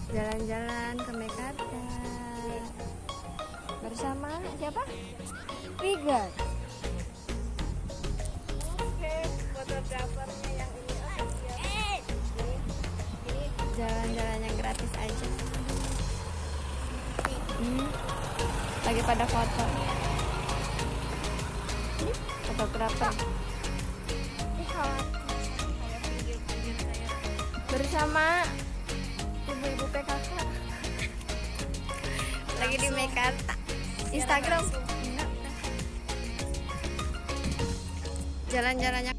Jalan-jalan ke Mekarta bersama siapa? Tiga. Oke, fotografernya yang ini siap. Ini jalan-jalan yang gratis aja. Lagi pada foto. Fotografer bersama ibu-ibu PKK lagi di Mekarta. Instagram jalan-jalannya.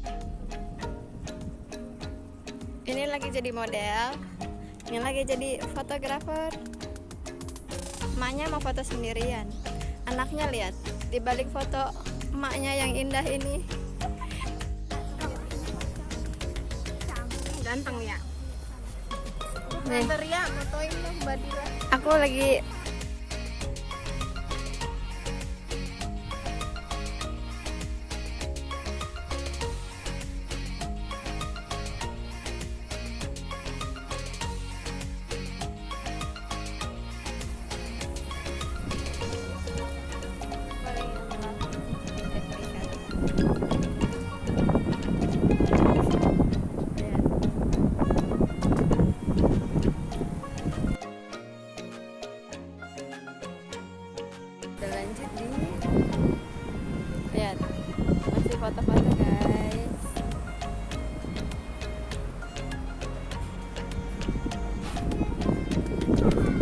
Ini lagi jadi model, ini lagi jadi fotografer. Emaknya mau foto sendirian, anaknya lihat di balik foto emaknya yang indah ini. Ganteng ya. Nih, Ria, fotoin dong Mbak Dira. aku lagi lanjut di lihat masih foto-foto guys.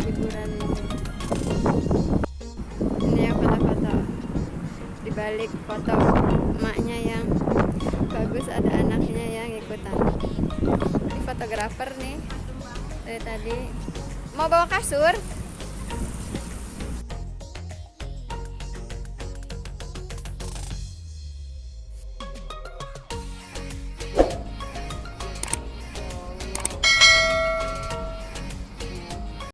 Hiburan ini yang foto-foto di balik foto emaknya yang bagus ada anaknya yang ikutan. Ini fotografer nih dari tadi mau bawa kasur.